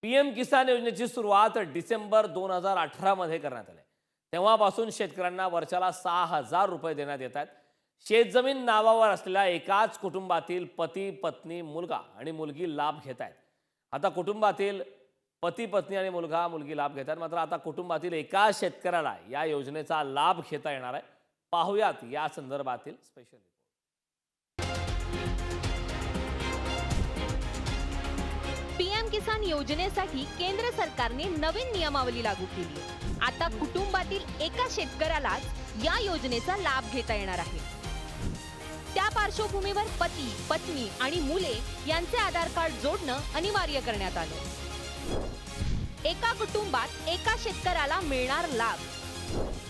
PM किसान योजनेची सुरुवात डिसेंबर 2018 मध्ये करण्यात आली. तेव्हापासून शेतकऱ्यांना वर्षाला 6,000 रुपये देण्यात येत आहेत. शेतजमीन नावावर असलेल्या एकाच कुटुंबातील पती पत्नी मुलगा आणि मुलगी लाभ घेत आहेत. आता कुटुंबातील पती पत्नी आणि मुलगा मुलगी लाभ घेत आहेत. मात्र आता कुटुंबातील एका शेतकऱ्याला या योजनेचा लाभ घेता येणार आहे. पाहुयात या संदर्भातील स्पेशल रिपोर्ट. पीएम किसान योजनेसाठी केंद्र सरकारने नवीन नियमावली लागू केली. आता कुटुंबातील एका शेतकऱ्यालाच या योजनेचा लाभ घेता येणार आहे. त्या पार्श्वभूमीवर पती, पत्नी आणि मुले यांचे आधार कार्ड जोडणं अनिवार्य करण्यात आलं. एका कुटुंबात एका शेतकऱ्याला मिळणार लाभ.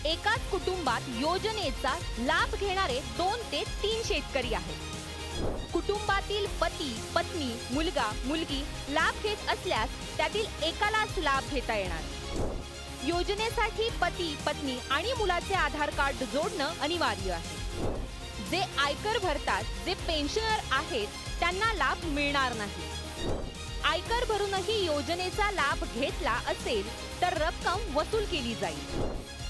एकाच कुटुंबात योजनेचा लाभ घेणारे 2 ते 3 शेतकरी आहेत. कुटुंबातील पती, पत्नी, मुलगा, मुलगी लाभ घेत असल्यास त्यातील एकालाच लाभ घेता येणार. योजनेसाठी पती, पत्नी आणि मुलाचे आधार कार्ड जोडणं अनिवार्य आहे. जे आयकर भरतात, जे पेन्शनर आहेत त्यांना लाभ मिळणार नाही. आयकर भरूनही योजनेचा लाभ घेतला असेल तर रक्कम वसूल केली जाईल.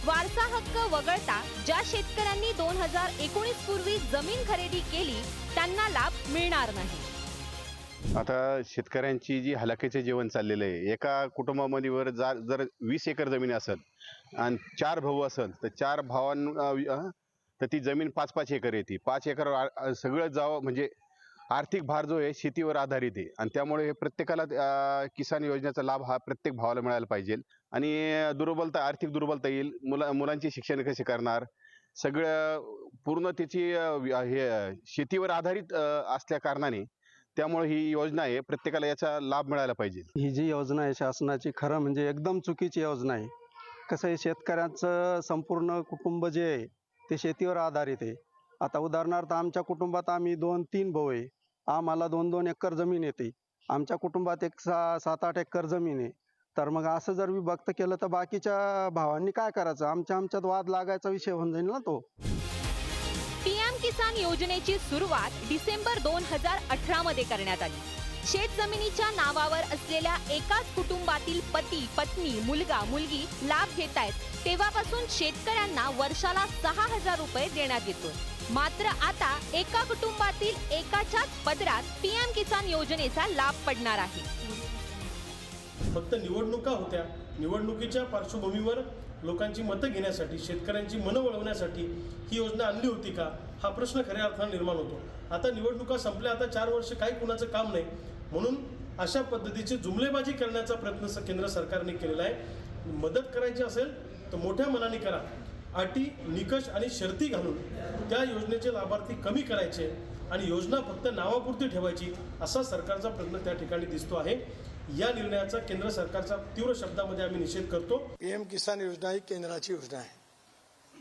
वारसा हक्क वगळता ज्या शेतकऱ्यांनी 2019 पूर्वी जमीन खरेदी केली त्यांना लाभ मिळणार नाही. आता शेतकऱ्यांची जी हलाखीचे जीवन चाललेलं आहे, एका कुटुंबामध्ये जर 20 एकर जमीन असेल आणि 4 भाऊ असेल तर 4 भावांना तर ती जमीन 5-5 एकर येते. 5 एकर सगळं जावं म्हणजे आर्थिक भार जो आहे शेतीवर आधारित आहे आणि त्यामुळे हे प्रत्येकाला किसान योजनेचा लाभ हा प्रत्येक भावाला मिळायला पाहिजे. आणि आर्थिक दुर्बलता येईल. मुलांचे शिक्षण कसे करणार, सगळं पूर्ण त्याची हे शेतीवर आधारित असल्या कारणाने त्यामुळे ही योजना आहे, प्रत्येकाला याचा लाभ मिळायला पाहिजे. ही जी योजना आहे शासनाची खरं म्हणजे एकदम चुकीची योजना आहे. कसं आहे, शेतकऱ्यांचं संपूर्ण कुटुंब जे आहे ते शेतीवर आधारित आहे. आता उदाहरणार्थ आमच्या कुटुंबात आम्ही 2-3 भाऊ आहे. आम्हाला 2-2 एकर जमीन येते. आमच्या कुटुंबात एक 7-8 एकर जमीन आहे. तर मग असं जर विभक्त केलं तर बाकीच्या भावांनी काय करायचं? आमच्यात वाद लागायचा विषय होऊन जाईल ना तो. पीएम किसान योजनेची सुरुवात डिसेंबर 2018 मध्ये करण्यात आली. शेत जमिनीच्या नावावर असलेल्या एकाच कुटुंबातील पती, पत्नी, मुलगा, मुलगी लाभ घेत आहेत. तेव्हापासून शेतकऱ्यांना वर्षाला 6,000 रुपये देण्यात येतोय. मात्र आता एका कुटुंबातील एकाच्याच पदरात पीएम किसान योजनेचा लाभ पडणार आहे. फक्त निवडणुका होत्या, निवडणुकीच्या पार्श्वभूमीवर लोकांची मतं घेण्यासाठी, शेतकऱ्यांची मनं वळवण्यासाठी ही योजना आणली होती का, हा प्रश्न खऱ्या अर्थाने निर्माण होतो. आता निवडणुका संपल्या, आता 4 वर्ष काही कुणाचं काम नाही, म्हणून अशा पद्धतीची जुमलेबाजी करण्याचा प्रयत्न केंद्र सरकारने केलेला आहे. मदत करायची असेल तर मोठ्या मनाने करा. अटी, निकष आणि शर्ती घालून त्या योजनेचे लाभार्थी कमी करायचे आणि योजना फक्त नावापुरती ठेवायची असा सरकारचा प्रयत्न त्या ठिकाणी दिसतो आहे. या निर्णयाचा केंद्र सरकारचा तीव्र शब्दामध्ये आम्ही निषेध करतो. पीएम किसान योजना ही केंद्राची योजना आहे.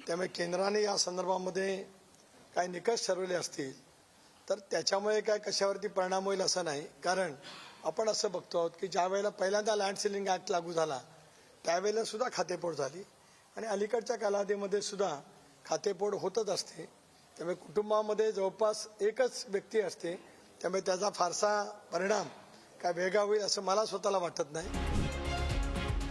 त्यामुळे केंद्राने या संदर्भामध्ये काही निकष ठरवले असतील तर त्याच्यामुळे काय कशावरती परिणाम होईल असं नाही. कारण आपण असं बघतो आहोत की ज्या वेळेला पहिल्यांदा लँड सीलिंग ऍक्ट लागू झाला त्यावेळेला सुद्धा खातेपोड झाली आणि अलीकडच्या कालावधीमध्ये सुद्धा खातेपोड होतच असते. त्यामुळे कुटुंबामध्ये जवळपास एकच व्यक्ती असते. त्यामुळे त्याचा फारसा परिणाम काय वेगळा होईल असं मला स्वतःला वाटत नाही.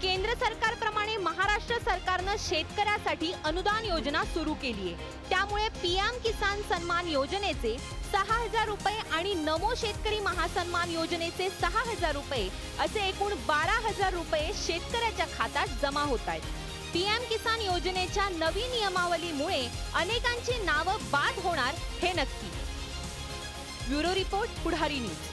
केंद्र सरकारप्रमाणे महाराष्ट्र सरकारनं शेतकऱ्यासाठी अनुदान योजना सुरू केली आहे. त्यामुळे पीएम किसान सन्मान योजनेचे 6,000 रुपये आणि नमो शेतकरी महासन्मान योजनेचे 6,000 रुपये असे एकूण 12,000 रुपये शेतकऱ्याच्या खात्यात जमा होत आहेत. पीएम किसान योजनेच्या नवीन नियमावलीमुळे अनेकांची नावं बाद होणार हे नक्की. ब्युरो रिपोर्ट, पुढारी न्यूज.